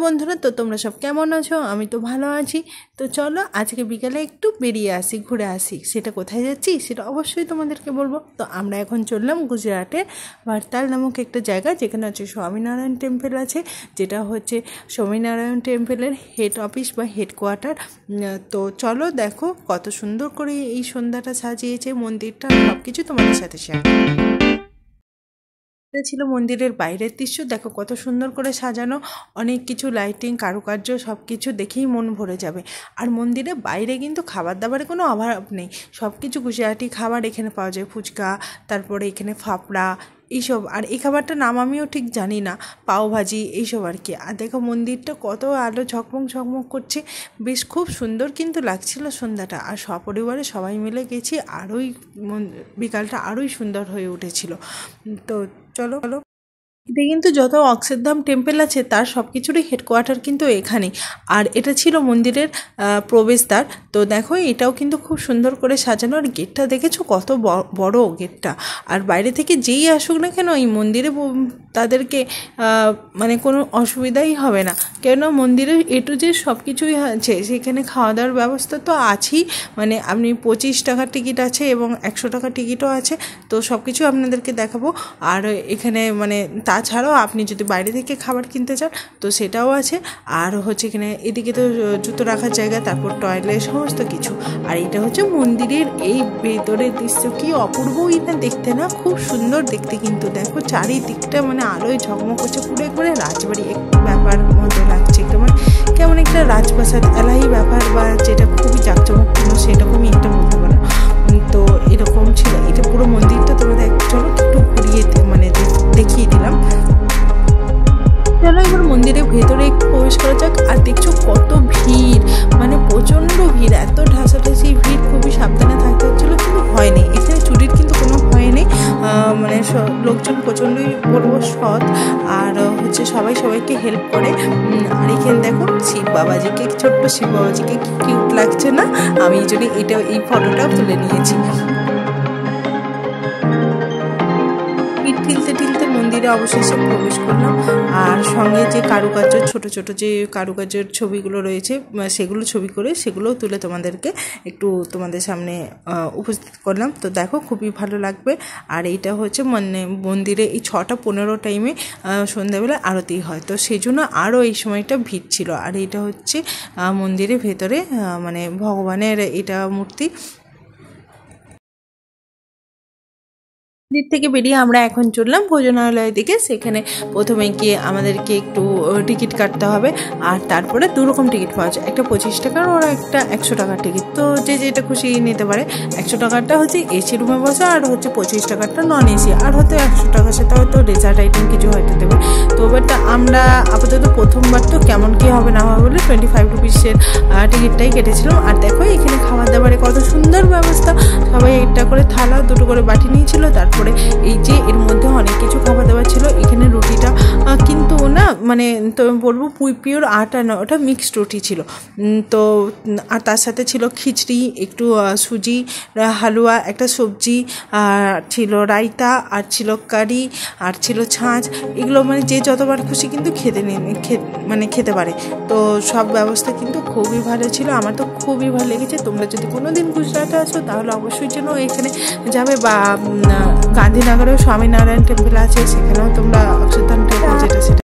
বন্ধুরা, তো তোমরা সব কেমন আছো? আমি তো ভালো আছি। তো চলো আজকে বিকালে একটু বেরিয়ে আসি, ঘুরে আসি। সেটা কোথায় যাচ্ছি সেটা অবশ্যই তোমাদেরকে বলবো। তো আমরা এখন চললাম গুজরাটের ভারতাল নামক একটা জায়গা, যেখানে হচ্ছে স্বামীনারায়ণ টেম্পল আছে, যেটা হচ্ছে স্বামীনারায়ণ টেম্পলের হেড অফিস বা হেডকোয়ার্টার। তো চলো দেখো কত সুন্দর করে এই সন্ধ্যাটা সাজিয়েছে মন্দিরটা, সব কিছু তোমাদের সাথে শেয়ার। এটা ছিল মন্দিরের বাইরের দৃশ্য। দেখো কত সুন্দর করে সাজানো, অনেক কিছু লাইটিং, কারুকার্য, সব কিছু দেখেই মন ভরে যাবে। আর মন্দিরের বাইরে কিন্তু খাবার দাবারের কোনো অভাব নেই, সব কিছু গুজরাটি খাবার এখানে পাওয়া যায়। ফুচকা, তারপরে এখানে ফাফড়া, এইসব। আর এই খাবারটার নাম আমিও ঠিক জানি না, পাওভাজি এইসব আর কি। আর দেখো মন্দিরটা কত আলো ঝকমক ঝকমক করছে, বেশ খুব সুন্দর কিন্তু লাগছিল সন্ধ্যাটা। আর সপরিবারে সবাই মিলে গেছি, আরোই বিকালটা আরোই সুন্দর হয়ে উঠেছিল। তো চলো। এটা কিন্তু যত অক্ষরধাম টেম্পল আছে তার সব কিছুরই হেডকোয়ার্টার কিন্তু এখানেই। আর এটা ছিল মন্দিরের প্রবেশদ্বার। তো দেখো এটাও কিন্তু খুব সুন্দর করে সাজানো। আর গেটটা দেখেছো কত বড় গেটটা। আর বাইরে থেকে যেই আসুক না কেন এই মন্দিরে তাদেরকে মানে কোনো অসুবিধাই হবে না, কেননা মন্দিরে এ টু জেড সব কিছুই আছে। সেখানে খাওয়া দাওয়ার ব্যবস্থা তো আছেই, মানে আপনি 25 টাকার টিকিট আছে এবং 100 টাকার টিকিটও আছে। তো সব কিছু আপনাদেরকে দেখাবো। আর এখানে মানে তাছাড়াও আপনি যদি বাইরে থেকে খাবার কিনতে চান তো সেটাও আছে। আর হচ্ছে এখানে এদিকে তো জুতো রাখার জায়গা, তারপর টয়লেট, সমস্ত কিছু। আর এটা হচ্ছে মন্দিরের এই ভেতরের দৃশ্য, কি অপূর্বই না দেখতে, না খুব সুন্দর দেখতে। কিন্তু দেখো চারিদিকটা মানে আলোয় ঝকমক করছে, পুরো করে রাজবাড়ি একটু ব্যাপার মতো লাগছে, কেমন কেমন একটা রাজপ্রাসাদ এলাহি ব্যাপার, বা যেটা খুবই জাঁকজমকপূর্ণ সেরকমই একটা বলতে পারো। তো এরকম ছিল এটা পুরো মন্দিরটা। তোমাদের চলো একটু ঘুরিয়ে মানে দেখিয়ে দিলাম। চলো এবার মন্দিরের ভেতরে একটু প্রবেশ করা যাক। আর দেখছো কত ভিড়, মানে প্রচণ্ড ভিড়, এত ঠাসাঠাসি ভিড়, খুবই সাবধানে থাকতে হচ্ছিলো, কিন্তু ভয় নেই এখানে, চুরির কিন্তু কোনো ভয় নেই। মানে লোকজন প্রচণ্ডই বলবো সৎ, আর হচ্ছে সবাই সবাইকে হেল্প করে। আর এখানে দেখো শিব বাবাজিকে, ছোট্ট শিব বাবাজিকে কি কিউট লাগছে না? আমি এই ফটোটাও তুলে নিয়েছি। ঠিলতে মন্দিরে অবশেষে প্রবেশ করলাম। আর সঙ্গে যে কারুকার্য, ছোট ছোট যে কারুকার্যের ছবিগুলো রয়েছে সেগুলো ছবি করে সেগুলোও তুলে তোমাদের সামনে উপস্থিত করলাম। তো দেখো খুবই ভালো লাগবে। আর এইটা হচ্ছে মানে মন্দিরে এই 6:15 টাইমে সন্ধ্যাবেলা আরতি হয়, তো সেই জন্য আরও এই সময়টা ভিড় ছিল। আর এটা হচ্ছে মন্দিরের ভেতরে মানে ভগবানের এটা মূর্তি। মন্দির থেকে বেরিয়ে আমরা এখন চললাম ভোজনালয়ের দিকে। সেখানে প্রথমে গিয়ে আমাদেরকে একটু টিকিট কাটতে হবে। আর তারপরে দুরকম টিকিট পাওয়া যায়, একটা 25 টাকার, ওর একটা 100 টাকার টিকিট। তো যে যেটা খুশি নিতে পারে। 100 টাকারটা হচ্ছে এসি রুমে বসা, আর হচ্ছে 25 টাকারটা নন এসি। আর হয়তো 100 টাকার সাথে হয়তো ডেজার্ট আইটেম কিছু হয়তো দেবে। তো এবারটা আমরা আপাতত প্রথমবার তো কেমন কী হবে না হবে বলে 25 রুপিসের টিকিটটাই কেটেছিলাম। আর দেখো এখানে খাবার দাবারে কত সুন্দর ব্যবস্থা, সবাই একটা করে থালা, দুটো করে বাটি নিয়েছিল। তারপরে এই যে এর মধ্যে অনেক কিছু খাবার দাবার ছিল। এখানে রুটিটা কিন্তু না মানে তো বলবো পিওর আটা না, ওটা মিক্সড রুটি ছিল। তো আর তার সাথে ছিল খিচড়ি, একটু সুজি, হালুয়া, একটা সবজি, আর ছিল রায়তা, আর ছিল কারি, আর ছিল ছাঁচ। এগুলো মানে যে যতবার খুশি কিন্তু খেতে পারে। তো সব ব্যবস্থা কিন্তু খুবই ভালো ছিল, আমার তো খুবই ভালো লেগেছে। তোমরা যদি কোনো দিন গুজরাটে আসো তাহলে অবশ্যই যেন এখানে যাবে। বা গান্ধীনগরেও স্বামীনারায়ণ টেম্পল আছে, সেখানেও তোমরা অক্ষরধাম টেম্পল যেটা সেটা